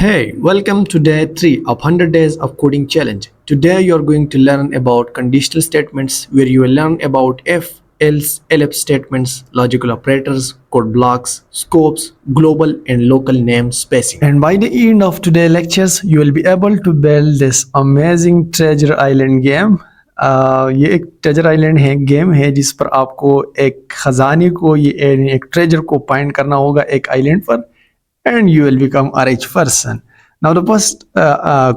Hey, welcome to day 3 of 100 Days of Coding Challenge. Today you are going to learn about conditional statements where you will learn about if, else, elif statements, logical operators, code blocks, scopes, global and local name spacing. And by the end of today's lectures, you will be able to build this amazing treasure island game. ये एक treasure island है game है जिस पर आपको एक खजाने को एक ट्रेजर को फाइंड करना होगा एक आइलैंड पर and you will become a rich person. Now the first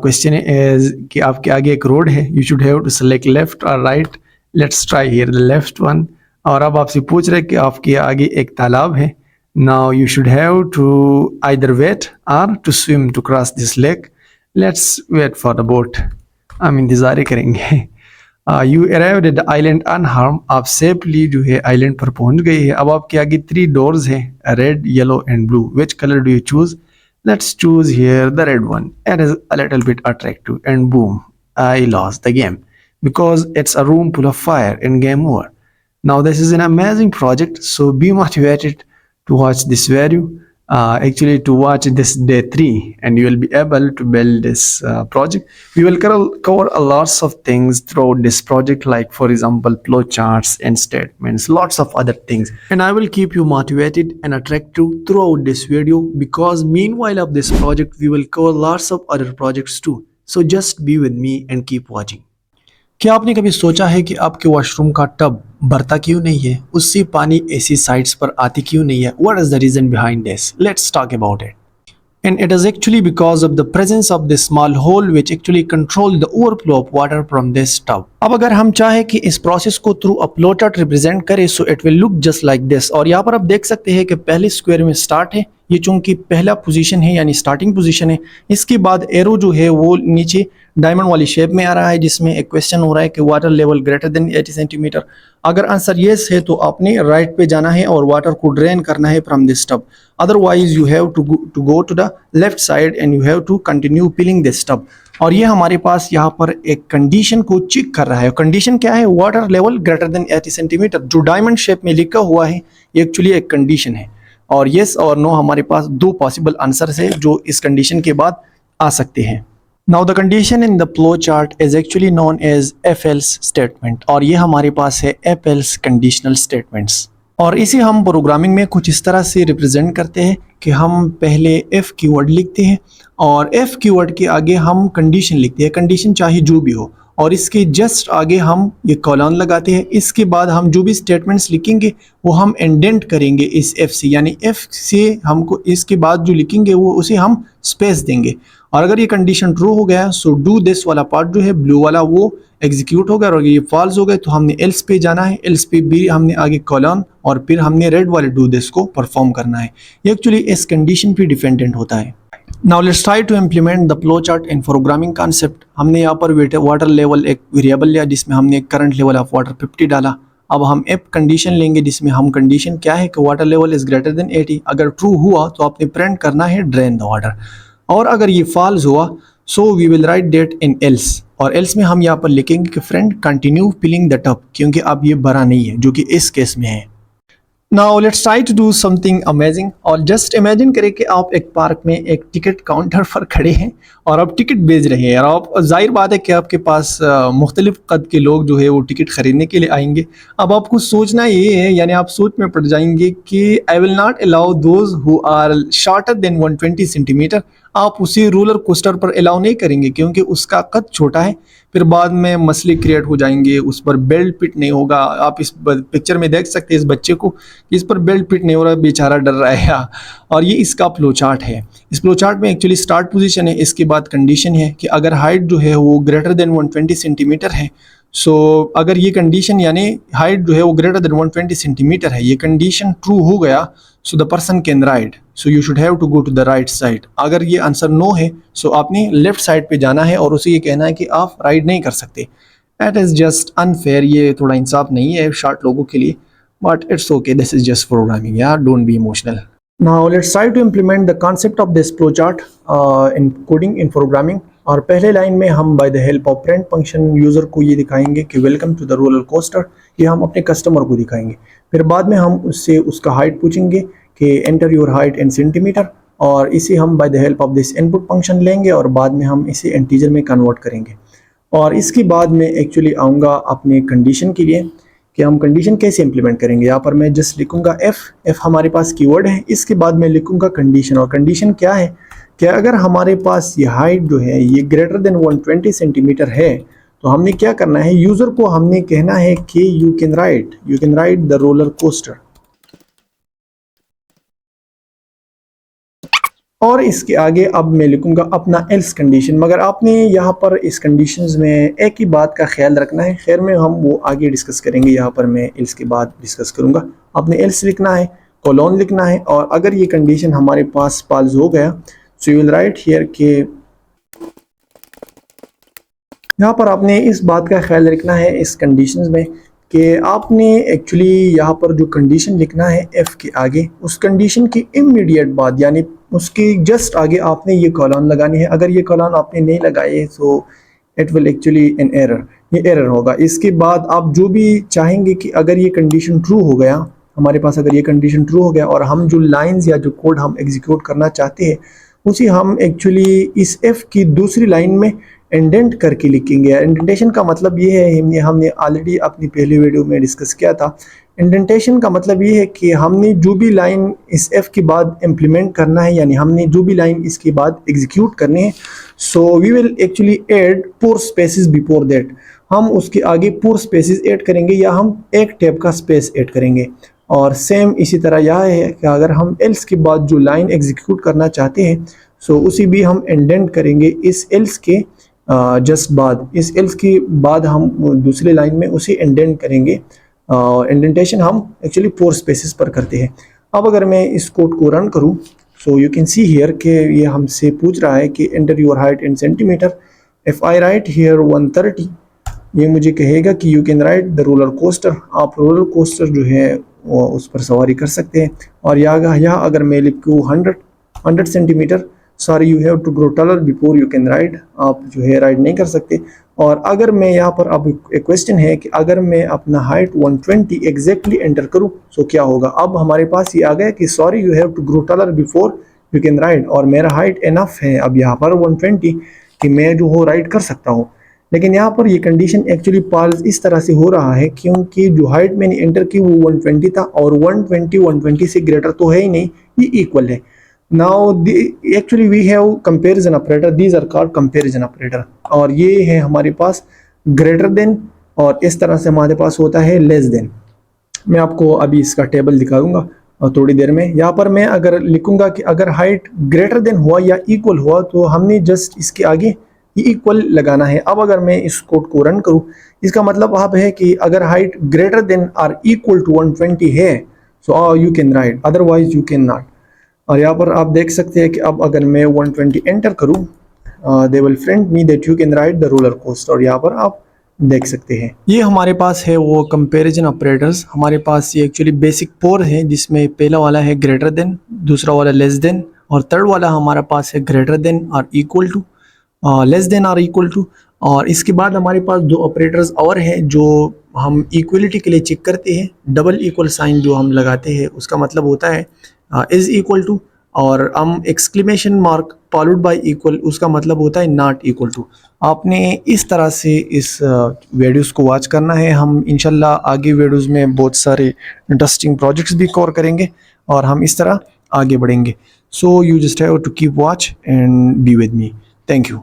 question is कि आपके आगे एक रोड है, you should have to select left or right. Let's try here the left one. और अब आपसे पूछ रहे कि आपके आगे एक तालाब है. Now you should have to either wait or to swim to cross this lake. Let's wait for the boat. हम इंतज़ार करेंगे. You arrived at the island unharmed. आप सेफली जो है आइलैंड पर पहुंच गए हैं. अब आपके आगे 3 doors हैं, red, yellow and blue. Which color do you choose? Let's choose here the red one. It is a little bit attractive and boom, I lost the game because it's a room full of fire and game over. Now this is an amazing project, so be motivated to watch this video. Actually to watch this day 3 and you will be able to build this project. We will cover a lots of things throughout this project, like for example flowcharts and statements, lots of other things, and I will keep you motivated and attractive throughout this video because meanwhile of this project we will cover lots of other projects too. So just be with me and keep watching. क्या आपने कभी सोचा है कि आपके washroom का tub भरता क्यों नहीं है? उससे पानी ऐसी साइड्स पर आती क्यों नहीं है? What is the reason behind this? Let's talk about it. And it is actually because of the presence of this small hole which actually control the overflow of water from this tub. अब अगर हम चाहे कि इस process को through a flow chart represent करें so it will look just like this. और यहाँ पर आप देख सकते हैं कि पहले स्क्वायर में स्टार्ट है, ये चूंकि पहला पोजीशन है यानी स्टार्टिंग पोजीशन है. इसके बाद एरो जो है वो नीचे डायमंड वाली शेप में आ रहा है जिसमें एक क्वेश्चन हो रहा है कि water level greater than 80 centimetre. अगर आंसर येस है तो आपने राइट पे जाना है और वाटर को ड्रेन करना है from this tub. Otherwise you have to go to the left side and you have to continue filling this tub. और ये हमारे पास यहाँ पर एक कंडीशन को चेक कर रहा है. कंडीशन क्या है? Water level greater than 80 centimetre. जो डायमंड शेप में लिखा हुआ है ये एक्चुअली एक कंडीशन है और येस और नो हमारे पास 2 पॉसिबल आंसर्स है जो इस कंडीशन के बाद आ सकते हैं. Now the condition in the flow chart is actually known as if else statement और ये हमारे पास है if else conditional statements. और इसे हम प्रोग्रामिंग में कुछ इस तरह से रिप्रेजेंट करते हैं कि हम पहले if कीवर्ड लिखते हैं और if कीवर्ड के आगे हम कंडीशन लिखते हैं, कंडीशन चाहे जो भी हो, और इसके जस्ट आगे हम ये कॉलन लगाते हैं. इसके बाद हम जो भी स्टेटमेंट्स लिखेंगे वो हम इंडेंट करेंगे इस एफ से, यानी एफ से हमको इसके बाद जो लिखेंगे वो उसे हम स्पेस देंगे. और अगर ये कंडीशन ट्रू हो गया सो डू दिस वाला पार्ट जो है ब्लू वाला वो एग्जीक्यूट होगा. और ये फॉल्स हो गए तो हमने एल्स पे जाना है, एल्स पे भी हमने आगे कॉलन और फिर हमने रेड वाले डू दिस को परफॉर्म करना है. ये एक्चुअली इस कंडीशन पे डिपेंडेंट होता है. Now let's try to implement the flowchart in programming concept. हमने यहाँ पर वाटर लेवल एक वेरिएबल लिया जिसमें हमने करंट लेवल ऑफ वाटर 50 डाला. अब हम एफ कंडीशन लेंगे जिसमें हम कंडीशन क्या है कि water level is greater than 80. अगर ट्रू हुआ तो आपने प्रिंट करना है ड्रेन द वाटर, और अगर ये फॉल्स हुआ so we will write that in else. और एल्स में हम यहाँ पर लिखेंगे कि friend continue filling the tub, क्योंकि अब ये भरा नहीं है जो कि इस केस में है. Now let's try to do something amazing. और जस्ट इमेजिन करें कि आप एक पार्क में एक टिकट काउंटर पर खड़े हैं और आप टिकट बेच रहे हैं. और आप जाहिर बात है कि आपके पास मुख्तलिफ कद के लोग जो है वो टिकट खरीदने के लिए आएंगे. अब आपको सोचना ये है, यानी आप सोच में पड़ जाएंगे कि I will not allow those who are shorter than 120 centimetre. आप उसे रोलर कोस्टर पर अलाउ नहीं करेंगे क्योंकि उसका कद छोटा है. फिर बाद में मसले क्रिएट हो जाएंगे, उस पर बेल्ट फिट नहीं होगा. आप इस पिक्चर में देख सकते हैं इस बच्चे को, इस पर बेल्ट फिट नहीं हो रहा, बेचारा डर रहा है. और ये इसका फ्लो चार्ट है. इस फ्लो चार्ट में एक्चुअली स्टार्ट पोजीशन है, इसके बाद कंडीशन है कि अगर हाइट जो है वो ग्रेटर देन 120 सेंटीमीटर है. सो अगर ये कंडीशन यानी हाइट जो है वो ग्रेटर देन 120 सेंटीमीटर है, ये कंडीशन ट्रू हो गया so the person can ride. So you should have to go to the right side. अगर ये आंसर नो है सो आपने लेफ्ट साइड पे जाना है और उसे ये कहना है कि आप राइड नहीं कर सकते. That is just unfair. ये थोड़ा इंसाफ नहीं है शॉर्ट लोगों के लिए, but it's okay. This is just programming यार, don't be emotional. Now let's try to implement the concept of this flow chart in coding in programming. और पहले लाइन में हम by the help of print function user को ये दिखाएंगे कि welcome to the roller coaster. ये हम अपने कस्टमर को दिखाएंगे. फिर बाद में हम उससे उसका हाइट पूछेंगे कि enter your height in centimetre. और इसे हम by the help of this input function लेंगे और बाद में हम इसे इंटीजर में कन्वर्ट करेंगे। और इसके बाद में एक्चुअली आऊँगा अपने कंडीशन के लिए कि हम कंडीशन कैसे इंप्लीमेंट करेंगे। यहाँ पर मैं जस्ट लिखूंगा एफ हमारे पास कीवर्ड है, इसके बाद मैं लिखूंगा कंडीशन। और कंडीशन क्या है कि अगर हमारे पास ये हाइट जो है ये ग्रेटर देन 120 सेंटीमीटर है तो हमने क्या करना है, यूज़र को हमने कहना है कि you can ride the roller coaster. और इसके आगे अब मैं लिखूंगा अपना एल्स कंडीशन। मगर आपने यहाँ पर इस कंडीशंस में एक ही बात का ख्याल रखना है, खैर में हम वो आगे डिस्कस करेंगे, यहाँ पर मैं एल्स के बाद डिस्कस करूँगा। आपने एल्स लिखना है, कोलोन लिखना है, और अगर ये कंडीशन हमारे पास पास हो गया so you will write here के यहाँ पर आपने इस बात का ख्याल रखना है इस कंडीशंस में कि आपने एक्चुअली यहाँ पर जो कंडीशन लिखना है एफ के आगे, उस कंडीशन की इमीडिएट बाद यानी उसके जस्ट आगे आपने ये कॉलन लगानी है। अगर ये कॉलन आपने नहीं लगाए तो it will actually an error, ये एरर होगा। इसके बाद आप जो भी चाहेंगे कि अगर ये कंडीशन ट्रू हो गया हमारे पास, अगर ये कंडीशन ट्रू हो गया और हम जो लाइंस या जो कोड हम एग्जीक्यूट करना चाहते हैं उसी हम एक्चुअली इस एफ की दूसरी लाइन में इंडेंट करके लिखेंगे। इंडेंटेशन का मतलब ये है, हमने ऑलरेडी अपनी पहली वीडियो में डिस्कस किया था। इंडेंटेशन का मतलब ये है कि हमने जो भी लाइन इस एफ के बाद इम्प्लीमेंट करना है, यानी हमने जो भी लाइन इसके बाद एग्जीक्यूट करनी है, so we will actually add 4 spaces before that. हम उसके आगे 4 स्पेसेस ऐड करेंगे या हम एक टैब का स्पेस ऐड करेंगे। और सेम इसी तरह यह है कि अगर हम एल्स के बाद जो लाइन एग्जीक्यूट करना चाहते हैं सो उसी भी हम इंडेंट करेंगे इस एल्स के जस्ट बाद। इस एल्स के बाद हम दूसरी लाइन में उसे इंडेंट करेंगे। इंडेंटेशन हम एक्चुअली 4 स्पेसेस पर करते हैं। अब अगर मैं इस कोड को रन करूं सो यू कैन सी हियर कि ये हमसे पूछ रहा है कि enter your height in centimetre. If I right here 130, ये मुझे कहेगा कि you can ride the roller coaster. आप रोलर कोस्टर जो है वो उस पर सवारी कर सकते हैं। और यहाँ अगर मैं लिखूँ 100 centimetre, sorry you have to grow taller before you can ride, आप जो है राइड नहीं कर सकते। और अगर मैं यहाँ पर अब एक क्वेश्चन है कि अगर मैं अपना हाइट 120 एग्जैक्टली एंटर करूँ तो क्या होगा। अब हमारे पास ये आ गया कि sorry you have to grow taller before you can ride, और मेरा हाइट इनफ है अब यहाँ पर 120 कि मैं जो हो राइड कर सकता हूँ। लेकिन यहाँ पर ये कंडीशन एक्चुअली पास इस तरह से हो रहा है क्योंकि जो हाइट मैंने एंटर की वो 120 था और 120 से ग्रेटर तो है ही नहीं, ये इक्वल है। Now actually we have comparison operator, these are called comparison operator, और ये है हमारे पास ग्रेटर देन, और इस तरह से हमारे पास होता है लेस देन। मैं आपको अभी इसका टेबल दिखा दूंगा और थोड़ी देर में। यहाँ पर मैं अगर लिखूंगा कि अगर हाइट ग्रेटर देन हुआ या इक्वल हुआ तो हमने जस्ट इसके आगे ये इक्वल लगाना है। अब अगर मैं इस कोड को रन करूं, इसका मतलब अब है कि अगर height greater than or equal to 120 है so you can ride, otherwise you can not. और यहाँ पर आप देख सकते हैं कि अब अगर मैं 120 एंटर करूं they will print me that you can ride the roller coaster. और यहाँ पर आप देख सकते हैं ये हमारे पास है वो कंपैरिजन ऑपरेटर्स। हमारे पास ये एक्चुअली बेसिक 4 है जिसमें पहला वाला है ग्रेटर देन, दूसरा वाला लेस देन, और थर्ड वाला हमारा पास है ग्रेटर देन और इक्वल टू, लेस देन और इक्वल टू। और इसके बाद हमारे पास 2 ऑपरेटर्स और हैं जो हम इक्वलिटी के लिए चेक करते हैं। डबल इक्वल साइन जो हम लगाते हैं उसका मतलब होता है इज इक्वल टू, और हम exclamation mark followed y equal उसका मतलब होता है नॉट इक्वल टू। आपने इस तरह से इस वीडियोस को वॉच करना है। हम इंशाल्लाह आगे वीडियोस में बहुत सारे इंटरेस्टिंग प्रोजेक्ट्स भी कवर करेंगे और हम इस तरह आगे बढ़ेंगे। So you just have to keep watch and be with me. Thank you.